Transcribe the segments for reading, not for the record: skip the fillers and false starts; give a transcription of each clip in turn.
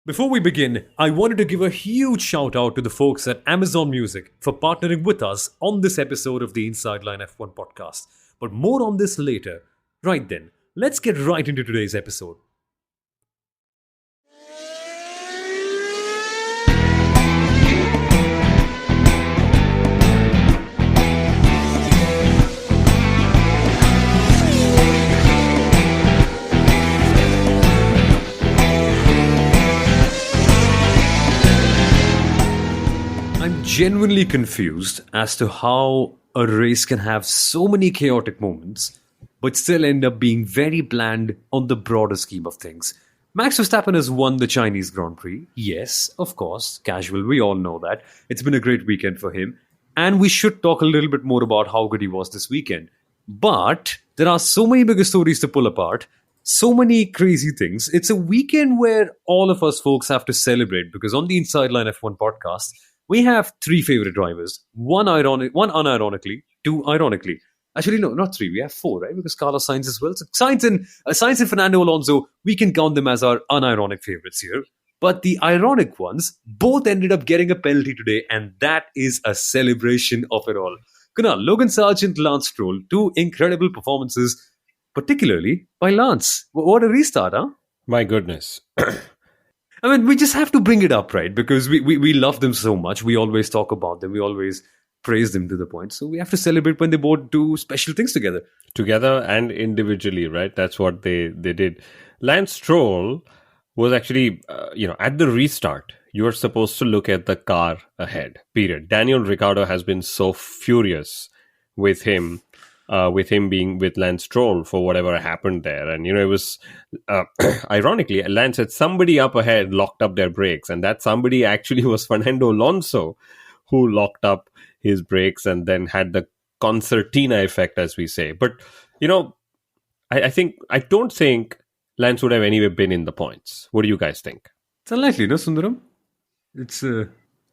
Before we begin, I wanted to give a huge shout out to the folks at Amazon Music for partnering with us on this episode of the Inside Line F1 podcast. But more on this later. Right then, let's get right into today's episode. I'm genuinely confused as to how a race can have so many chaotic moments, but still end up being very bland on the broader scheme of things. Max Verstappen has won the Chinese Grand Prix. Yes, of course, casual, we all know that. It's been a great weekend for him. And we should talk a little bit more about how good he was this weekend. But there are so many bigger stories to pull apart, so many crazy things. It's a weekend where all of us folks have to celebrate because on the Inside Line F1 podcast, we have three favorite drivers. One unironically, two ironically. Actually, no, not three. We have four, right? Because Carlos Sainz as well. So Sainz and Fernando Alonso, we can count them as our unironic favorites here. But the ironic ones both ended up getting a penalty today, and that is a celebration of it all. Kunal, Logan Sargent, Lance Stroll, two incredible performances, particularly by Lance. What a restart, huh? My goodness. I mean, we just have to bring it up, right? Because we love them so much. We always talk about them. We always praise them to the point. So we have to celebrate when they both do special things together. Together and individually, right? That's what they did. Lance Stroll was actually, at the restart, you are supposed to look at the car ahead, period. Daniel Ricciardo has been so furious with him being with Lance Stroll for whatever happened there. And, it was, ironically, Lance had somebody up ahead locked up their brakes. And that somebody actually was Fernando Alonso, who locked up his brakes and then had the concertina effect, as we say. But, I don't think Lance would have anyway been in the points. What do you guys think? It's unlikely, no, Sundaram? It's...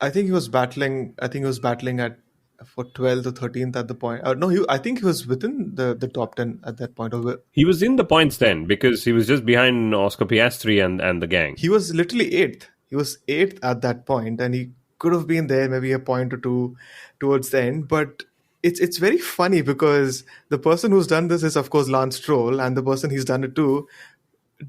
I think he was battling. I think he was battling at for 12th or 13th at the point. No, I think he was within the top 10 at that point. He was in the points then because he was just behind Oscar Piastri and the gang. He was literally 8th. He was 8th at that point, and he could have been there maybe a point or two towards the end. But it's very funny because the person who's done this is, of course, Lance Stroll, and the person he's done it to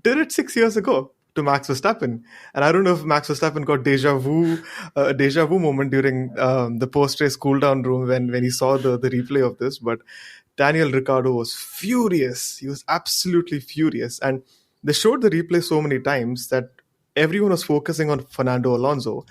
did it 6 years ago to Max Verstappen. And I don't know if Max Verstappen got a deja vu moment during the post-race cool-down room when he saw the replay of this. But Daniel Ricciardo was furious. He was absolutely furious. And they showed the replay so many times that everyone was focusing on Fernando Alonso.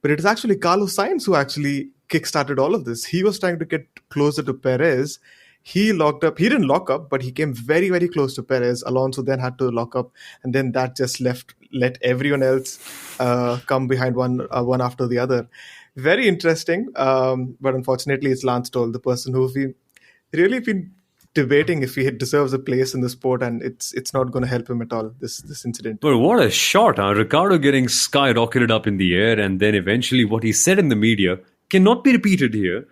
But it is actually Carlos Sainz who actually kickstarted all of this. He was trying to get closer to Perez. He locked up. He didn't lock up, but he came very, very close to Perez. Alonso then had to lock up, and then that just let everyone else come behind one after the other. Very interesting, but unfortunately, it's Lance Stroll, the person who we've really been debating if he deserves a place in the sport, and it's not going to help him at all, this incident. But what a shot, huh? Ricardo getting skyrocketed up in the air, and then eventually what he said in the media cannot be repeated here.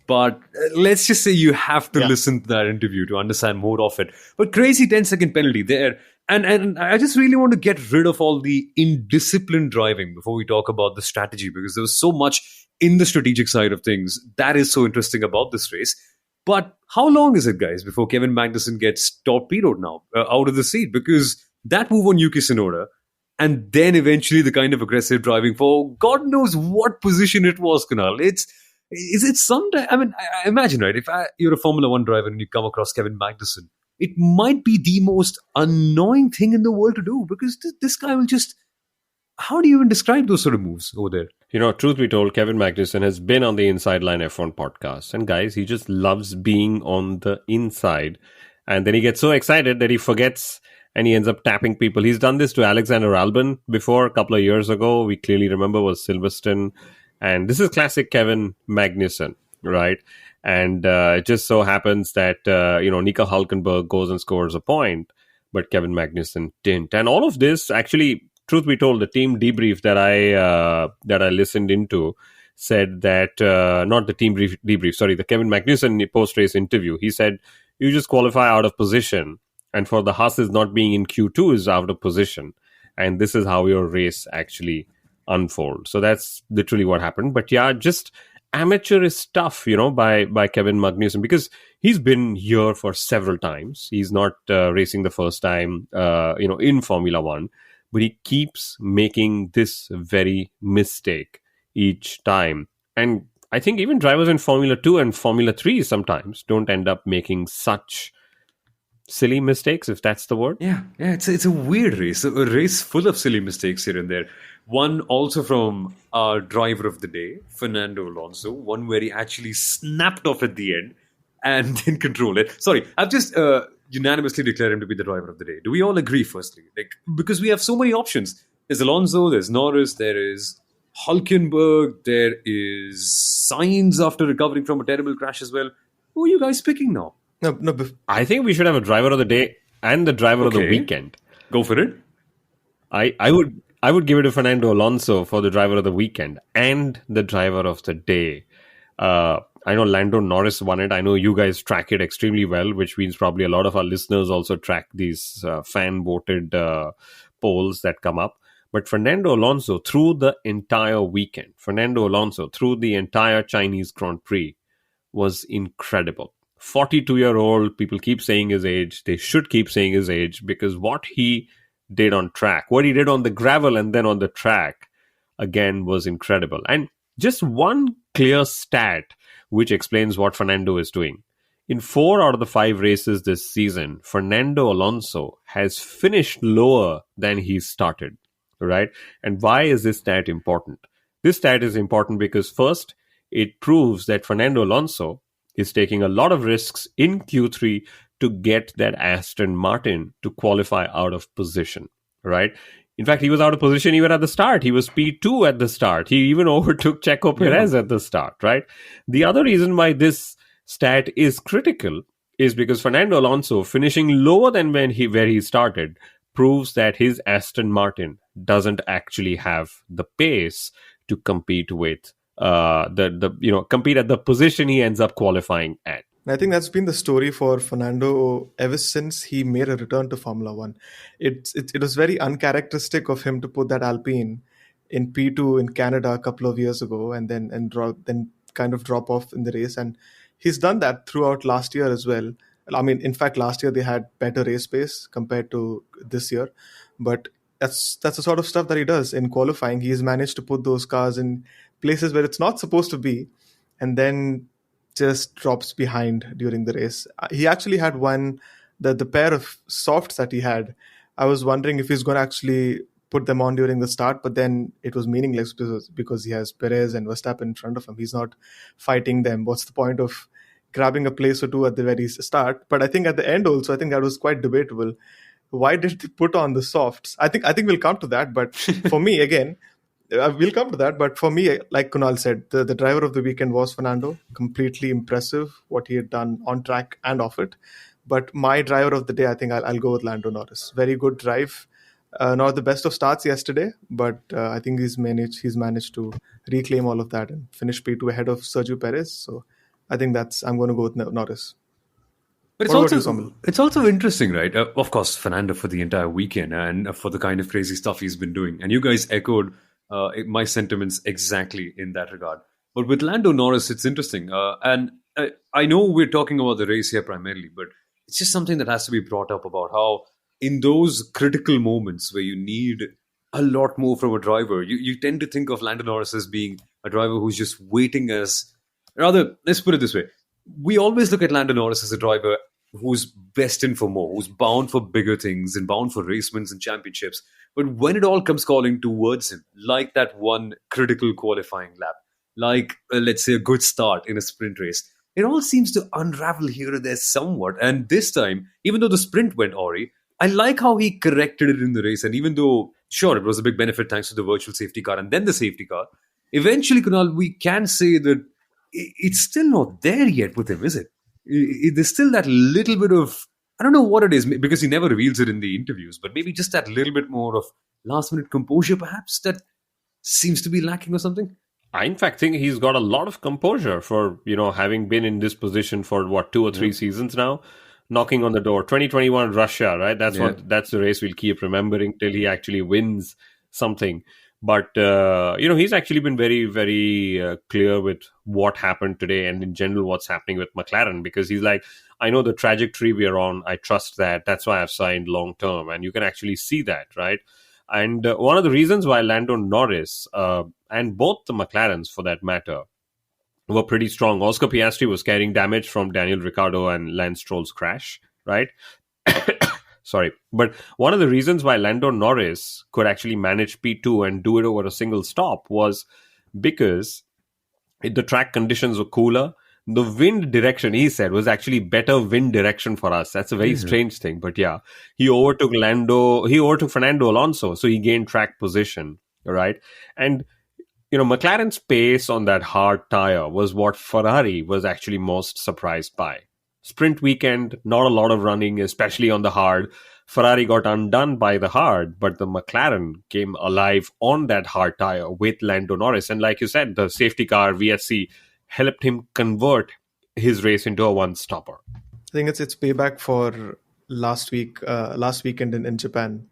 But let's just say you have to listen to that interview to understand more of it. But crazy 10-second penalty there. And I just really want to get rid of all the indisciplined driving before we talk about the strategy, because there was so much in the strategic side of things that is so interesting about this race. But how long is it, guys, before Kevin Magnussen gets torpedoed now out of the seat? Because that move on Yuki Tsunoda, and then eventually the kind of aggressive driving for God knows what position it was, Kunal. Is it someday? I mean, I imagine, right? If you're a Formula One driver and you come across Kevin Magnussen, it might be the most annoying thing in the world to do, because this guy will just... How do you even describe those sort of moves over there? Truth be told, Kevin Magnussen has been on the Inside Line F1 podcast. And guys, he just loves being on the inside. And then he gets so excited that he forgets and he ends up tapping people. He's done this to Alexander Albon before a couple of years ago. We clearly remember was Silverstone. And this is classic Kevin Magnussen, right? And it just so happens that, Nico Hulkenberg goes and scores a point, but Kevin Magnussen didn't. And all of this, actually, truth be told, the team debrief that I listened into said that, not the team debrief, sorry, the Kevin Magnussen post-race interview, he said, you just qualify out of position. And for the Haas not being in Q2 is out of position. and this is how your race actually unfolds. So that's literally what happened. But yeah, just amateurish stuff, by Kevin Magnussen, because he's been here for several times. He's not racing the first time, in Formula One, but he keeps making this very mistake each time. And I think even drivers in Formula 2 and Formula 3 sometimes don't end up making such silly mistakes, if that's the word. Yeah, it's a weird race, a race full of silly mistakes here and there. One also from our driver of the day, Fernando Alonso, one where he actually snapped off at the end and didn't control it. Sorry, I've just unanimously declared him to be the driver of the day. Do we all agree? Firstly, because we have so many options. There's Alonso, there's Norris, there is Hulkenberg, there is Sainz after recovering from a terrible crash as well. Who are you guys picking now? No. I think we should have a driver of the day and the driver of the Okay. weekend. Go for it. I would give it to Fernando Alonso for the driver of the weekend and the driver of the day. I know Lando Norris won it. I know you guys track it extremely well, which means probably a lot of our listeners also track these fan voted polls that come up. But Fernando Alonso through the entire weekend, Fernando Alonso through the entire Chinese Grand Prix was incredible. 42-year-old, people keep saying his age. They should keep saying his age, because what he did on track, what he did on the gravel and then on the track, again, was incredible. And just one clear stat which explains what Fernando is doing. In 4 out of the 5 races this season, Fernando Alonso has finished lower than he started, right? And why is this stat important? This stat is important because first, it proves that Fernando Alonso is taking a lot of risks in Q3 to get that Aston Martin to qualify out of position, right? In fact, he was out of position even at the start. He was P2 at the start. He even overtook Checo Perez at the start, right? The other reason why this stat is critical is because Fernando Alonso finishing lower than where he started proves that his Aston Martin doesn't actually have the pace to compete with compete at the position he ends up qualifying at. And I think that's been the story for Fernando ever since he made a return to Formula One. It was very uncharacteristic of him to put that Alpine in P2 in Canada a couple of years ago, and then kind of drop off in the race. And he's done that throughout last year as well. I mean, in fact, last year they had better race pace compared to this year, but that's the sort of stuff that he does in qualifying. He's managed to put those cars in places where it's not supposed to be, and then just drops behind during the race. He actually had the pair of softs that he had. I was wondering if he's going to actually put them on during the start, but then it was meaningless because he has Perez and Verstappen in front of him. He's not fighting them. What's the point of grabbing a place or two at the very start? But I think at the end also, I think that was quite debatable. Why did they put on the softs? I think we'll come to that. But for me, again, we'll come to that. But for me, like Kunal said, the driver of the weekend was Fernando. Completely impressive what he had done on track and off it. But my driver of the day, I think I'll go with Lando Norris. Very good drive. Not the best of starts yesterday, but I think he's managed to reclaim all of that and finish P2 ahead of Sergio Perez. So I think I'm going to go with Norris. But it's also interesting, right? Of course, Fernando for the entire weekend and for the kind of crazy stuff he's been doing. And you guys echoed my sentiments exactly in that regard. But with Lando Norris, it's interesting. And I know we're talking about the race here primarily, but it's just something that has to be brought up about how in those critical moments where you need a lot more from a driver, you tend to think of Lando Norris as being a driver who's just waiting rather, let's put it this way. We always look at Lando Norris as a driver who's destined for more, who's bound for bigger things and bound for race wins and championships. But when it all comes calling towards him, like that one critical qualifying lap, like, let's say, a good start in a sprint race, it all seems to unravel here and there somewhat. And this time, even though the sprint went awry, I like how he corrected it in the race. And even though, sure, it was a big benefit thanks to the virtual safety car and then the safety car, eventually, Kunal, we can say that it's still not there yet with him, is it? There's still that little bit of, I don't know what it is, because he never reveals it in the interviews, but maybe just that little bit more of last-minute composure, perhaps, that seems to be lacking or something? I, in fact, think he's got a lot of composure for, having been in this position for, 2 or 3 seasons now. knocking on the door. 2021 Russia, right? Yeah. That's the race we'll keep remembering till he actually wins something. But he's actually been very, very clear with what happened today, and in general what's happening with McLaren, because he's like, I know the trajectory we are on. I trust that. That's why I've signed long term, and you can actually see that, right? And one of the reasons why Lando Norris and both the McLarens, for that matter, were pretty strong. Oscar Piastri was carrying damage from Daniel Ricciardo and Lance Stroll's crash, right? Sorry. But one of the reasons why Lando Norris could actually manage P2 and do it over a single stop was because the track conditions were cooler. The wind direction, he said, was actually better wind direction for us. That's a very strange thing. But yeah, he overtook Fernando Alonso, so he gained track position, right? And McLaren's pace on that hard tire was what Ferrari was actually most surprised by. Sprint weekend, not a lot of running, especially on the hard. Ferrari got undone by the hard, but the McLaren came alive on that hard tire with Lando Norris. And like you said, the safety car VSC helped him convert his race into a one-stopper. I think it's payback for last weekend in Japan.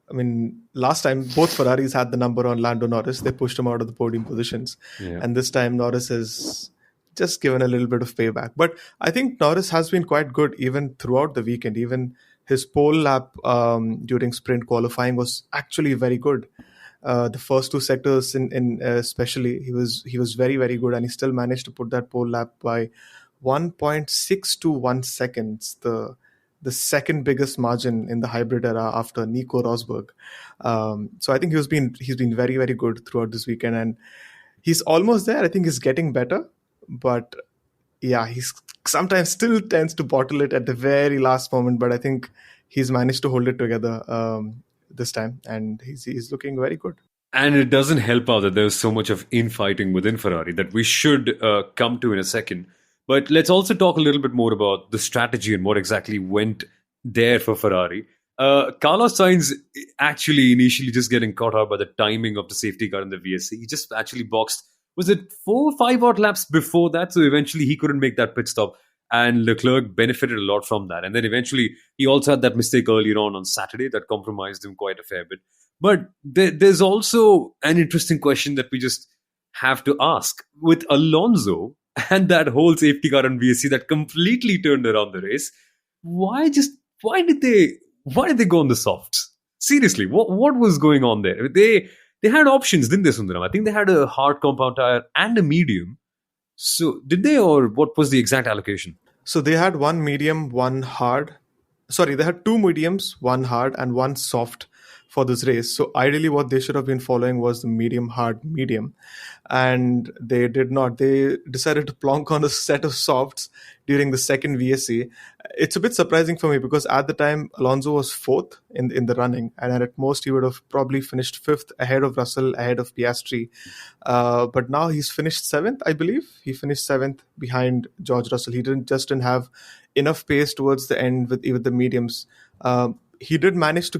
I mean, last time both Ferraris had the number on Lando Norris. They pushed him out of the podium positions. Yeah. And this time Norris has just given a little bit of payback. But I think Norris has been quite good even throughout the weekend. Even his pole lap during sprint qualifying was actually very good. The first two sectors in especially, he was very, very good, and he still managed to put that pole lap by 1.621 seconds. The second biggest margin in the hybrid era after Nico Rosberg. So I think he's been very, very good throughout this weekend, and he's almost there. I think he's getting better, but yeah, he's sometimes still tends to bottle it at the very last moment. But I think he's managed to hold it together this time, and he's looking very good. And it doesn't help out that there's so much of infighting within Ferrari that we should come to in a second. But let's also talk a little bit more about the strategy and what exactly went there for Ferrari. Carlos Sainz actually initially just getting caught out by the timing of the safety car in the VSC. He just actually boxed, was it 4 or 5 odd laps before that? So eventually he couldn't make that pit stop. And Leclerc benefited a lot from that. And then eventually he also had that mistake earlier on Saturday that compromised him quite a fair bit. But there's also an interesting question that we just have to ask. With Alonso and that whole safety car on VSC that completely turned around the race, why did they go on the softs? Seriously, what was going on there? They had options, didn't they, Sundaram? I think they had a hard compound tire and a medium. So did they, or what was the exact allocation? So they had one medium, one hard. Sorry, they had two mediums, one hard, and one soft for this race. So ideally what they should have been following was the medium, hard, medium. And they did not. They decided to plonk on a set of softs during the second VSC. It's a bit surprising for me because at the time, Alonso was fourth in the running. And at most, he would have probably finished fifth ahead of Russell, ahead of Piastri. But now he's finished seventh, I believe. He finished seventh behind George Russell. He didn't have enough pace towards the end with even the mediums. He did manage to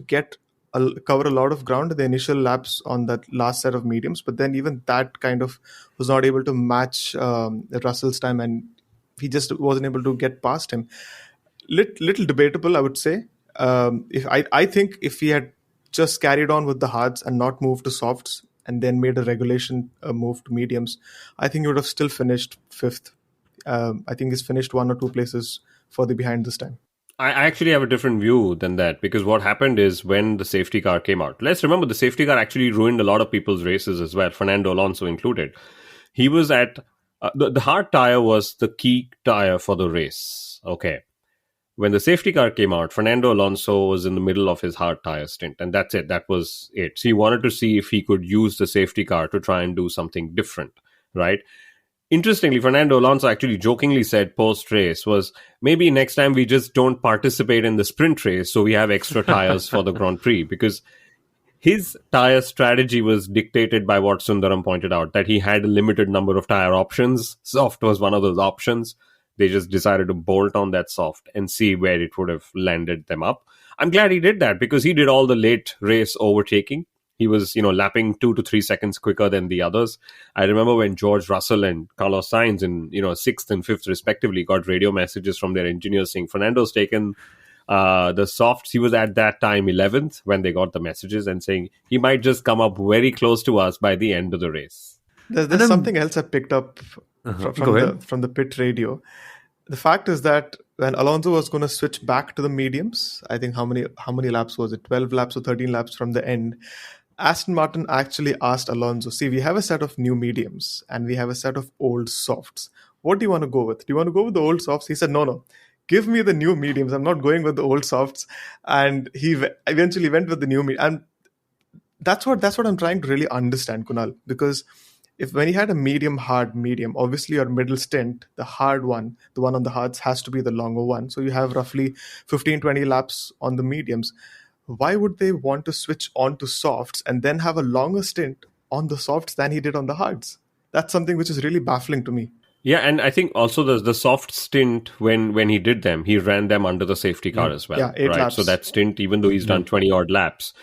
cover a lot of ground in the initial laps on that last set of mediums, but then even that kind of was not able to match Russell's time, and he just wasn't able to get past him. Little debatable, I would say. I think if he had just carried on with the hards and not moved to softs and then made a regulation move to mediums, I think he would have still finished fifth. I think he's finished one or two places further behind this time. I actually have a different view than that, because what happened is when the safety car came out, let's remember the safety car actually ruined a lot of people's races as well, Fernando Alonso included. He was at the hard tire was the key tire for the race. Okay. When the safety car came out, Fernando Alonso was in the middle of his hard tire stint, and that's it. That was it. So he wanted to see if he could use the safety car to try and do something different, right? Interestingly, Fernando Alonso actually jokingly said post-race was, maybe next time we just don't participate in the sprint race so we have extra tires for the Grand Prix, because his tire strategy was dictated by what Sundaram pointed out, that he had a limited number of tire options. Soft was one of those options. They just decided to bolt on that soft and see where it would have landed them up. I'm glad he did that, because he did all the late race overtaking. He was, lapping 2 to 3 seconds quicker than the others. I remember when George Russell and Carlos Sainz in, sixth and fifth respectively got radio messages from their engineers saying Fernando's taken the softs. He was at that time 11th when they got the messages and saying he might just come up very close to us by the end of the race. There's something else I picked up from the pit radio. The fact is that when Alonso was going to switch back to the mediums, I think how many laps was it? 12 laps or 13 laps from the end. Aston Martin actually asked Alonso, see, we have a set of new mediums and we have a set of old softs. What do you want to go with? Do you want to go with the old softs? He said, no. Give me the new mediums. I'm not going with the old softs. And he eventually went with the new medium. And that's what I'm trying to really understand, Kunal, because when you had a medium, obviously your middle stint, the hard one, the one on the hards has to be the longer one. So you have roughly 15-20 laps on the mediums. Why would they want to switch on to softs and then have a longer stint on the softs than he did on the hards? That's something which is really baffling to me. Yeah, and I think also the soft stint when he did them, he ran them under the safety car as well. Yeah, 8 right? laps. So that stint, even though he's done 20-odd laps,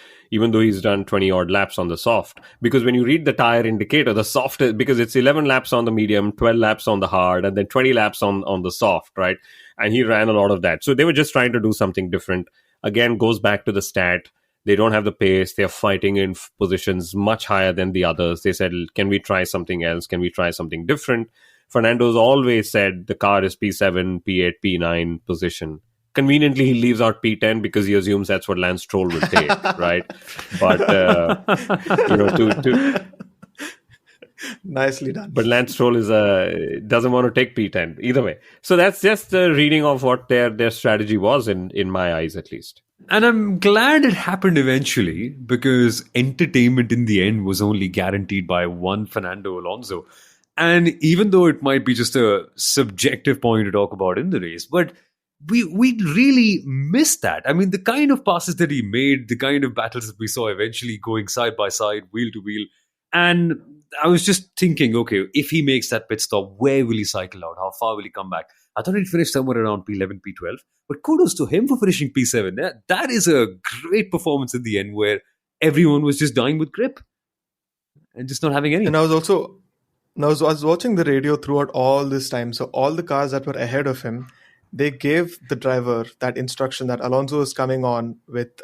on the soft, because when you read the tire indicator, the soft, because it's 11 laps on the medium, 12 laps on the hard, and then 20 laps on the soft, right? And he ran a lot of that. So they were just trying to do something different. Again, goes back to the stat. They don't have the pace. They're fighting in positions much higher than the others. They said, can we try something else? Can we try something different? Fernando's always said the car is P7, P8, P9 position. Conveniently, he leaves out P10 because he assumes that's what Lance Stroll will take, right? But, Nicely done. But Lance Stroll doesn't want to take P10 either way. So that's just the reading of what their strategy was in my eyes, at least. And I'm glad it happened eventually, because entertainment in the end was only guaranteed by one Fernando Alonso. And even though it might be just a subjective point to talk about in the race, but we really missed that. I mean, the kind of passes that he made, the kind of battles that we saw eventually going side by side, wheel to wheel. And I was just thinking, okay, if he makes that pit stop, where will he cycle out? How far will he come back? I thought he'd finish somewhere around P11, P12. But kudos to him for finishing P7. That is a great performance in the end, where everyone was just dying with grip and just not having any. And I was watching the radio throughout all this time. So all the cars that were ahead of him, they gave the driver that instruction that Alonso is coming on with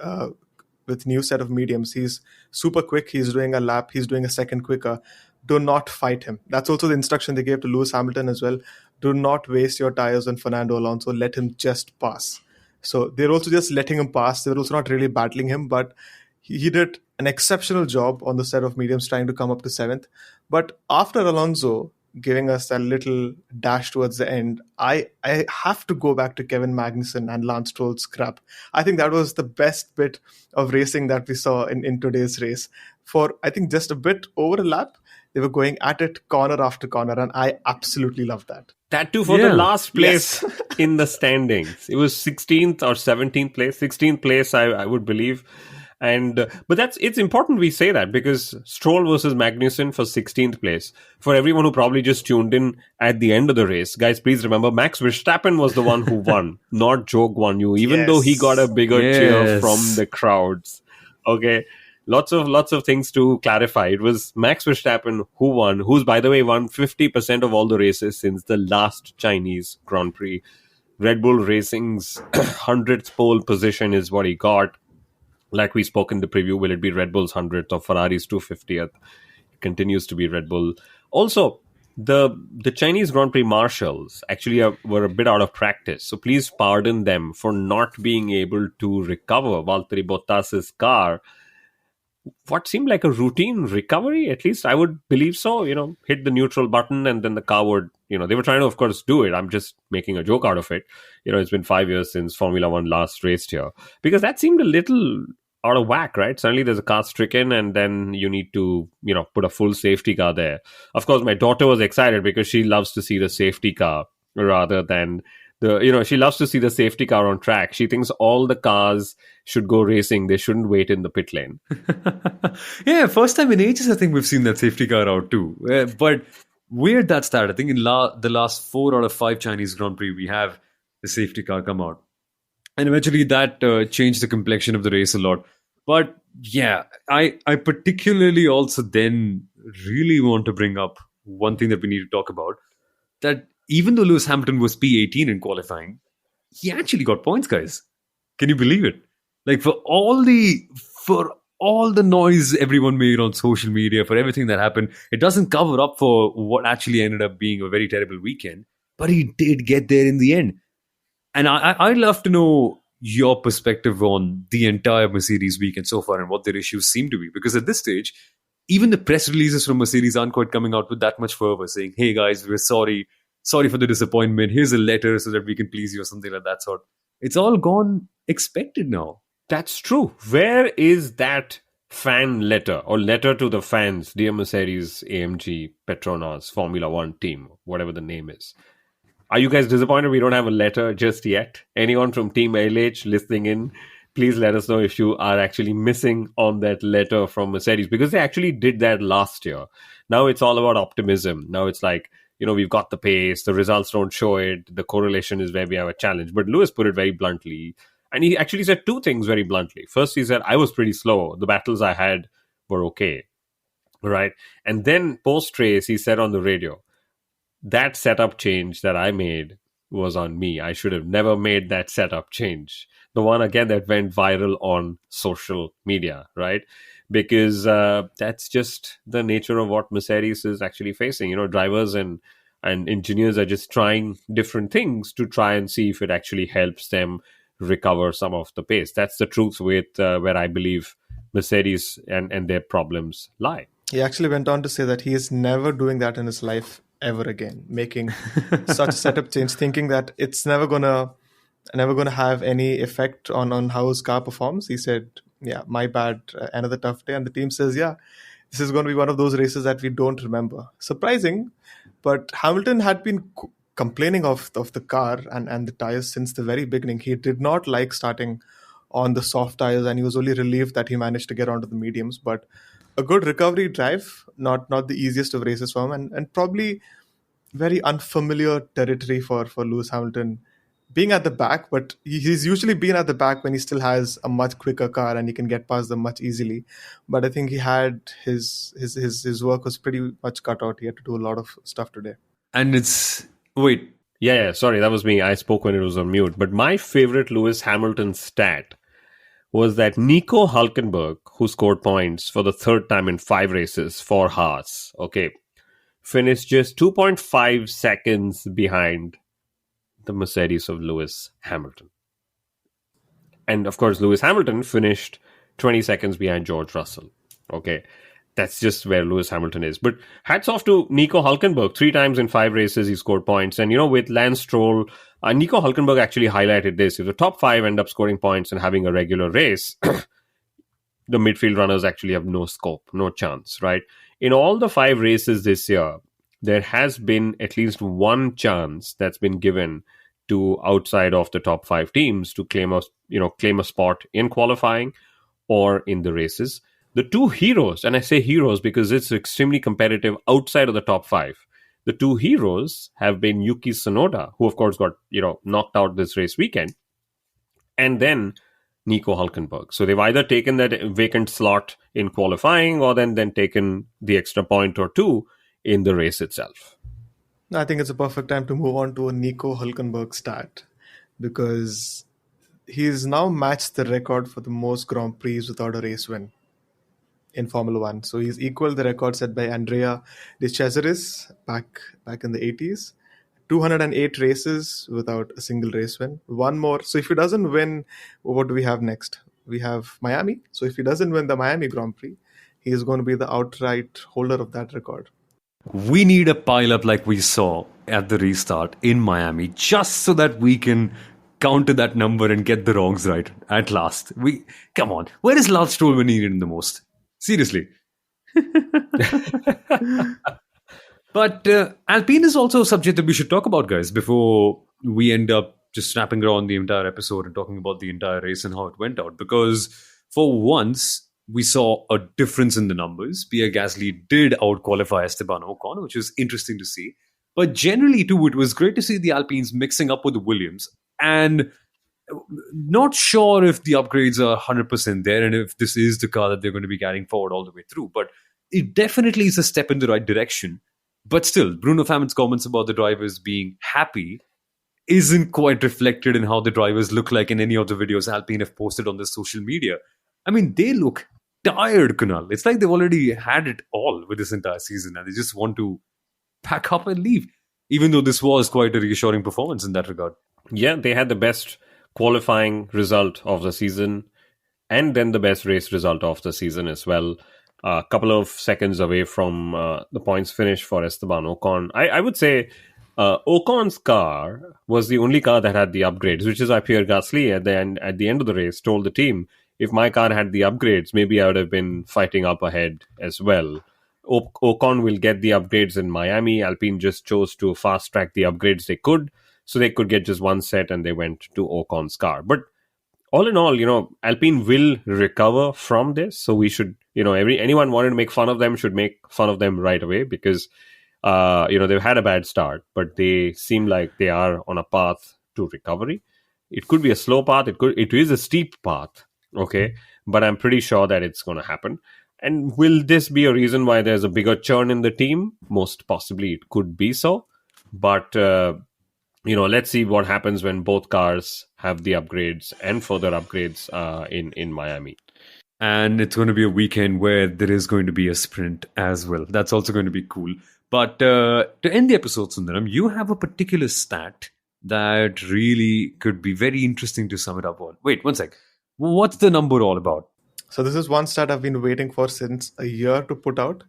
new set of mediums. He's super quick. He's doing a lap. He's doing a second quicker. Do not fight him. That's also the instruction they gave to Lewis Hamilton as well. Do not waste your tires on Fernando Alonso. Let him just pass. So they're also just letting him pass. They're also not really battling him, but he did an exceptional job on the set of mediums trying to come up to 7th. But after Alonso giving us that little dash towards the end, I have to go back to Kevin Magnussen and Lance Stroll's scrap. I think that was the best bit of racing that we saw in today's race. For, I think, just a bit over a lap, they were going at it corner after corner, and I absolutely loved that. That too for the last place in the standings. It was 16th or 17th place. 16th place, I would believe. But it's important we say that, because Stroll versus Magnussen for 16th place. For everyone who probably just tuned in at the end of the race, guys, please remember Max Verstappen was the one who won, not Zhou Guanyu, even though he got a bigger cheer from the crowds. Okay, lots of things to clarify. It was Max Verstappen who won, who's, by the way, won 50% of all the races since the last Chinese Grand Prix. Red Bull Racing's 100th pole position is what he got. Like we spoke in the preview, will it be Red Bull's 100th or Ferrari's 250th? It continues to be Red Bull. Also, the Chinese Grand Prix marshals actually were a bit out of practice. So please pardon them for not being able to recover Valtteri Bottas's car. What seemed like a routine recovery, at least I would believe so. Hit the neutral button and then the car would, they were trying to, of course, do it. I'm just making a joke out of it. It's been 5 years since Formula One last raced here, because that seemed a little out of whack, right? Suddenly there's a car stricken and then you need to, put a full safety car there. Of course, my daughter was excited because she loves to see the safety car rather than she loves to see the safety car on track. She thinks all the cars should go racing. They shouldn't wait in the pit lane. Yeah, first time in ages, I think we've seen that safety car out too. But weird that's that. I think in the last 4 out of 5 Chinese Grand Prix, we have the safety car come out. And eventually that changed the complexion of the race a lot. But Yeah, I particularly also then really want to bring up one thing that we need to talk about, that even though Lewis Hamilton was P18 in qualifying, he actually got points, guys. Can you believe it? Like for all the noise everyone made on social media, for everything that happened, it doesn't cover up for what actually ended up being a very terrible weekend. But he did get there in the end. And I'd love to know your perspective on the entire Mercedes weekend so far and what their issues seem to be. Because at this stage, even the press releases from Mercedes aren't quite coming out with that much fervor, saying, "Hey guys, we're sorry, sorry for the disappointment. Here's a letter so that we can please you," or something like that sort. It's all gone expected now. That's true. Where is that fan letter or letter to the fans, dear Mercedes, AMG, Petronas, Formula One team, whatever the name is? Are you guys disappointed we don't have a letter just yet? Anyone from Team LH listening in, please let us know if you are actually missing on that letter from Mercedes, because they actually did that last year. Now it's all about optimism. Now it's like, we've got the pace, the results don't show it, the correlation is where we have a challenge. But Lewis put it very bluntly. And he actually said two things very bluntly. First, he said, I was pretty slow. The battles I had were okay. Right. And then post race, he said on the radio, that setup change that I made was on me. I should have never made that setup change. The one, again, that went viral on social media, right? Because that's just the nature of what Mercedes is actually facing. Drivers and engineers are just trying different things to try and see if it actually helps them recover some of the pace. That's the truth with where I believe Mercedes and their problems lie. He actually went on to say that he is never doing that in his life ever again, making such a setup change, thinking that it's never gonna have any effect on how his car performs. He said, "Yeah, my bad, another tough day." And the team says, "Yeah, this is going to be one of those races that we don't remember." Surprising, but Hamilton had been complaining of the car and the tires since the very beginning. He did not like starting on the soft tires, and he was only relieved that he managed to get onto the mediums. But a good recovery drive, not the easiest of races for him, and probably very unfamiliar territory for Lewis Hamilton being at the back, but he's usually been at the back when he still has a much quicker car and he can get past them much easily. But I think he had his work was pretty much cut out. He had to do a lot of stuff today. And it's wait, Yeah, sorry, that was me. I spoke when it was on mute. But my favorite Lewis Hamilton stat was that Nico Hulkenberg, who scored points for the third time in 5 races for Haas, okay, finished just 2.5 seconds behind the Mercedes of Lewis Hamilton. And of course, Lewis Hamilton finished 20 seconds behind George Russell. Okay, that's just where Lewis Hamilton is. But hats off to Nico Hulkenberg. 3 times in 5 races, he scored points. And, with Lance Stroll, Nico Hulkenberg actually highlighted this. If the top 5 end up scoring points and having a regular race, the midfield runners actually have no scope, no chance, right? In all the 5 races this year, there has been at least one chance that's been given to outside of the top 5 teams to claim a spot in qualifying or in the races. The 2 heroes, and I say heroes because it's extremely competitive outside of the top 5. The 2 heroes have been Yuki Tsunoda, who of course got knocked out this race weekend, and then Nico Hulkenberg. So they've either taken that vacant slot in qualifying or then taken the extra point or 2 in the race itself. I think it's a perfect time to move on to a Nico Hulkenberg stat, because he's now matched the record for the most Grand Prix without a race win in Formula One. So he's equaled the record set by Andrea De Cesaris back in the 80s. 208 races without a single race win. One more. So if he doesn't win, what do we have next? We have Miami. So if he doesn't win the Miami Grand Prix, he is going to be the outright holder of that record. we need a pile-up like we saw at the restart in Miami, just so that we can counter that number and get the wrongs right at last. Come on, where is Lance Stroll when needed the most? Seriously. But Alpine is also a subject that we should talk about, guys, before we end up just snapping around the entire episode and talking about the entire race and how it went out. Because for once, we saw a difference in the numbers. Pierre Gasly did out-qualify Esteban Ocon, which was interesting to see. But generally, too, it was great to see the Alpines mixing up with the Williams. And Not sure if the upgrades are 100% there and if this is the car that they're going to be carrying forward all the way through, but it definitely is a step in the right direction. But still, Bruno Famin's comments about the drivers being happy isn't quite reflected in how the drivers look like in any of the videos Alpine have posted on their social media. I mean, they look tired, Kunal. It's like they've already had it all with this entire season and they just want to pack up and leave, even though this was quite a reassuring performance in that regard. Yeah, they had the best qualifying result of the season and then the best race result of the season as well. A couple of seconds away from the points finish for Esteban Ocon. I would say Ocon's car was the only car that had the upgrades, which is why Pierre Gasly at the end of the race told the team, if my car had the upgrades, maybe I would have been fighting up ahead as well. Ocon will get the upgrades in Miami. Alpine just chose to fast track the upgrades they could, so they could get just one set, and they went to Ocon's car. But all in all, Alpine will recover from this. So we should, anyone wanted to make fun of them should make fun of them right away because, they've had a bad start, but they seem like they are on a path to recovery. It could be a slow path. It is a steep path. Okay. But I'm pretty sure that it's going to happen. And will this be a reason why there's a bigger churn in the team? Most possibly it could be so. But, let's see what happens when both cars have the upgrades and further upgrades in Miami. And it's going to be a weekend where there is going to be a sprint as well. That's also going to be cool. But to end the episode, Sundaram, you have a particular stat that really could be very interesting to sum it up on. Wait, one sec. What's the number all about? So this is one stat I've been waiting for since a year to put out.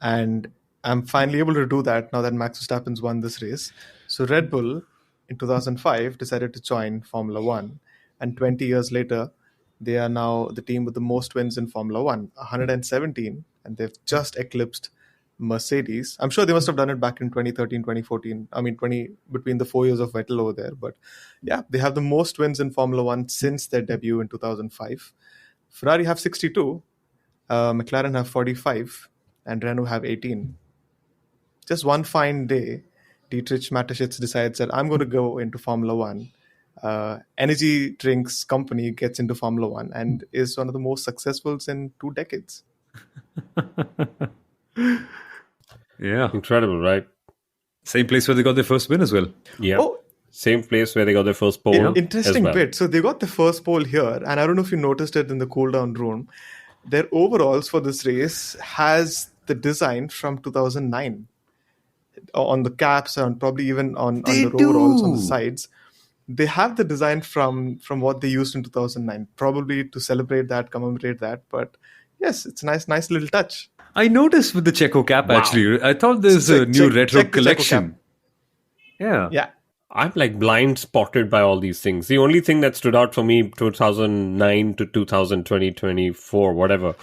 And I'm finally able to do that now that Max Verstappen's won this race. So Red Bull in 2005 decided to join Formula One. And 20 years later, they are now the team with the most wins in Formula One, 117. And they've just eclipsed Mercedes. I'm sure they must have done it back in 2013, 2014. I mean, between the 4 years of Vettel over there. But yeah, they have the most wins in Formula One since their debut in 2005. Ferrari have 62, McLaren have 45, and Renault have 18. Just one fine day, Dietrich Mateschitz decides that I'm going to go into Formula One. Energy drinks company gets into Formula One and is one of the most successful in 2 decades. Yeah. Incredible, right? Same place where they got their first win as well. Yeah. Oh, same place where they got their first pole. interesting as well. bit. So they got the first pole here, and I don't know if you noticed it in the cool down room. Their overalls for this race has the design from 2009 on the caps and probably even on the overalls on the sides. They have the design from what they used in 2009, probably to celebrate that, commemorate that. But yes, it's a nice little touch. I noticed with the Checo cap, actually. I thought there's a new retro check the Checo collection. cap. Yeah. I'm like blind spotted by all these things. The only thing that stood out for me 2009 to 2020, 24, whatever,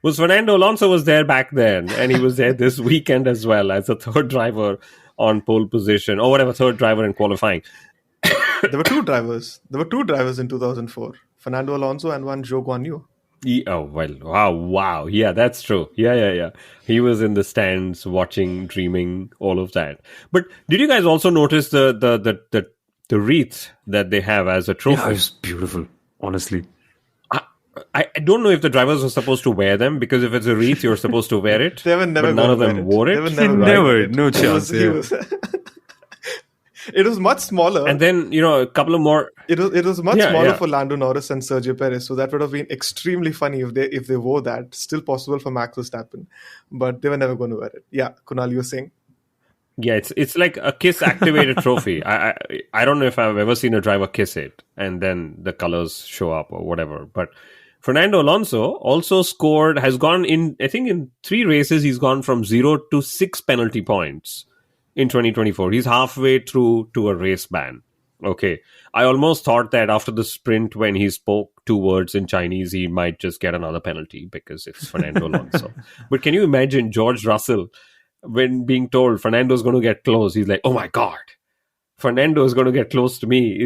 was Fernando Alonso was there back then. And he was there this weekend as well as a third driver on pole position or whatever, third driver in qualifying. There were two drivers. There were 2 drivers in 2004. Fernando Alonso and one Zhou Guanyu. Oh, well, wow. Yeah, that's true. Yeah. He was in the stands watching, dreaming, all of that. But did you guys also notice the wreath that they have as a trophy? Yeah, it's beautiful, honestly. I don't know if the drivers were supposed to wear them, because if it's a wreath, you're supposed to wear it. They were never but none of gonna them wear wore it. They were Never, no It chance. was- It was much smaller. And then, a couple of more. It was much smaller Yeah. for Lando Norris and Sergio Perez, so that would have been extremely funny if they wore that. Still possible for Max Verstappen, but they were never going to wear it. Yeah, Kunal, you were saying? Yeah, it's like a kiss activated trophy. I don't know if I've ever seen a driver kiss it and then the colors show up or whatever. But Fernando Alonso also has gone in, I think in 3 races, he's gone from 0 to 6 penalty points in 2024. He's halfway through to a race ban. Okay. I almost thought that after the sprint, when he spoke 2 words in Chinese, he might just get another penalty because it's Fernando Alonso. But can you imagine George Russell, when being told Fernando's going to get close, he's like, oh my God, Fernando is going to get close to me.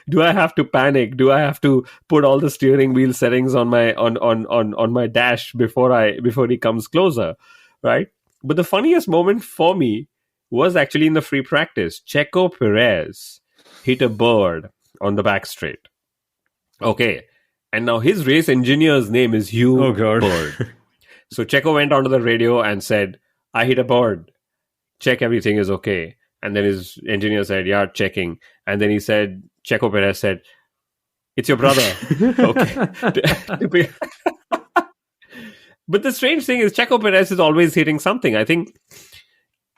Do I have to panic? Do I have to put all the steering wheel settings on my dash before he comes closer? Right? But the funniest moment for me was actually in the free practice. Checo Perez hit a bird on the back straight. Okay. And now his race engineer's name is Hugh Oh, God. Bird. So Checo went onto the radio and said, I hit a bird. Check everything is okay. And then his engineer said, yeah, checking. And then he said, Checo Perez said, it's your brother. Okay. But the strange thing is Checo Perez is always hitting something. I think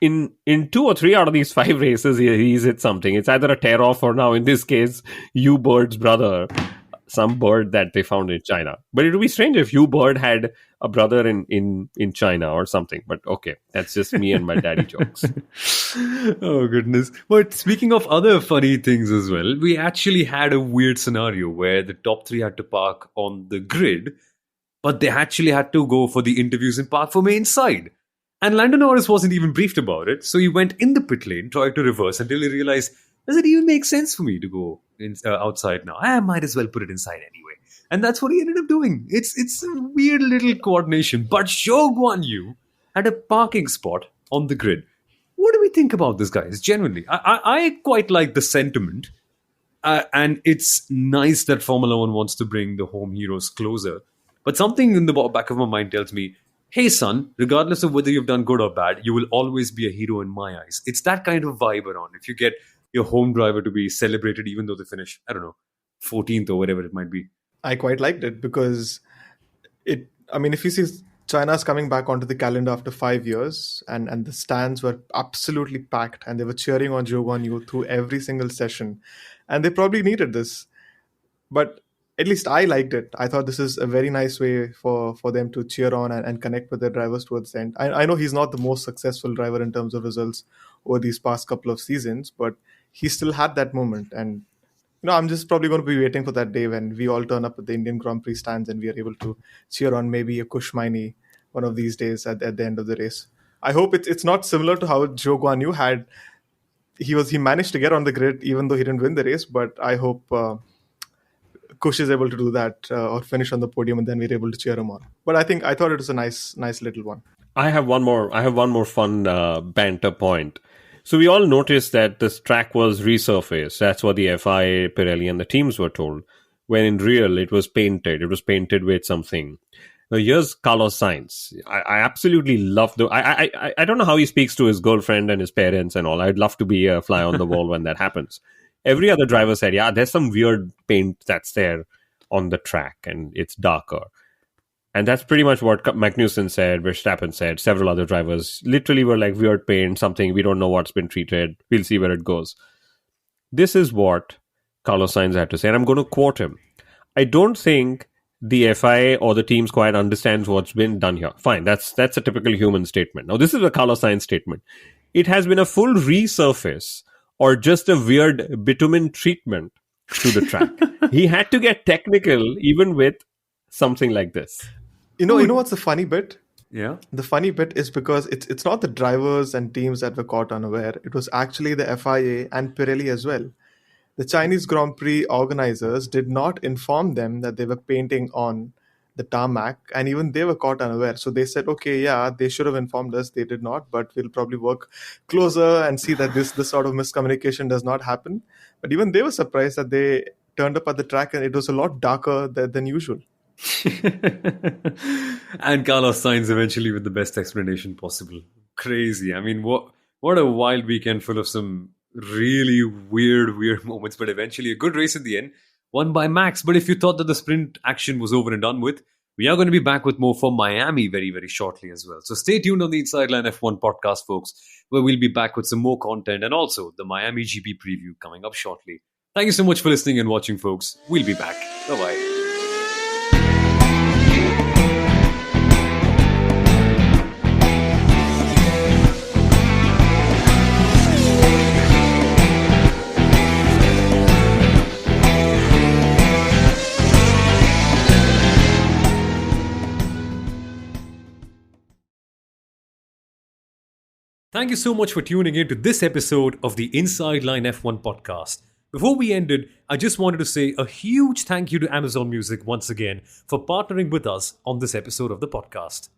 in 2 or 3 out of these 5 races, he's hit something. It's either a tear off or now, in this case, Hugh Bird's brother, some bird that they found in China. But it would be strange if Hugh Bird had a brother in China or something. But okay, that's just me and my daddy jokes. Oh, goodness. But speaking of other funny things as well, we actually had a weird scenario where the top 3 had to park on the grid, but they actually had to go for the interviews and park for me inside. And Lando Norris wasn't even briefed about it, so he went in the pit lane, tried to reverse until he realized, does it even make sense for me to go outside now? I might as well put it inside anyway. And that's what he ended up doing. It's a weird little coordination. But Zhou Guan Yu had a parking spot on the grid. What do we think about this, guys? Genuinely, I quite like the sentiment. And it's nice that Formula One wants to bring the home heroes closer. But something in the back of my mind tells me, hey, son, regardless of whether you've done good or bad, you will always be a hero in my eyes. It's that kind of vibe around. If you get your home driver to be celebrated, even though they finish, I don't know, 14th or whatever it might be. I quite liked it because if you see China's coming back onto the calendar after 5 years and the stands were absolutely packed and they were cheering on Zhou Guan Yu through every single session. And they probably needed this. But at least I liked it. I thought this is a very nice way for them to cheer on and connect with their drivers towards the end. I know he's not the most successful driver in terms of results over these past couple of seasons, but he still had that moment. And I'm just probably going to be waiting for that day when we all turn up at the Indian Grand Prix stands and we are able to cheer on maybe a Kushmaini one of these days at the end of the race. I hope it's not similar to how Zhou Guan Yu had. He managed to get on the grid even though he didn't win the race, but I hope Kush is able to do that or finish on the podium, and then we're able to cheer him on. But I thought it was a nice little one. I have one more fun banter point. So we all noticed that this track was resurfaced. That's what the FIA, Pirelli, and the teams were told. When in real, it was painted. It was painted with something. Now here's Carlos Sainz. I absolutely love I don't know how he speaks to his girlfriend and his parents and all. I'd love to be a fly on the wall when that happens. Every other driver said, yeah, there's some weird paint that's there on the track and it's darker. And that's pretty much what Magnussen said, Verstappen said, several other drivers literally were like weird paint, something we don't know what's been treated. We'll see where it goes. This is what Carlos Sainz had to say, and I'm going to quote him. I don't think the FIA or the teams quite understands what's been done here. Fine, that's a typical human statement. Now, this is a Carlos Sainz statement. It has been a full resurface or just a weird bitumen treatment to the track. He had to get technical even with something like this. You know what's the funny bit? Yeah. The funny bit is because it's not the drivers and teams that were caught unaware. It was actually the FIA and Pirelli as well. The Chinese Grand Prix organizers did not inform them that they were painting on the tarmac, and even they were caught unaware. So they said, okay, yeah, they should have informed us. They did not, but we'll probably work closer and see that this sort of miscommunication does not happen. But even they were surprised that they turned up at the track and it was a lot darker than usual. And Carlos Sainz eventually with the best explanation possible. Crazy. I mean, what a wild weekend full of some really weird moments, but eventually a good race in the end, won by Max. But if you thought that the sprint action was over and done with, we are going to be back with more from Miami very, very shortly as well. So stay tuned on the Inside Line F1 podcast, folks, where we'll be back with some more content and also the Miami GP preview coming up shortly. Thank you so much for listening and watching, folks. We'll be back. Bye-bye. Thank you so much for tuning in to this episode of the Inside Line F1 podcast. Before we ended, I just wanted to say a huge thank you to Amazon Music once again for partnering with us on this episode of the podcast.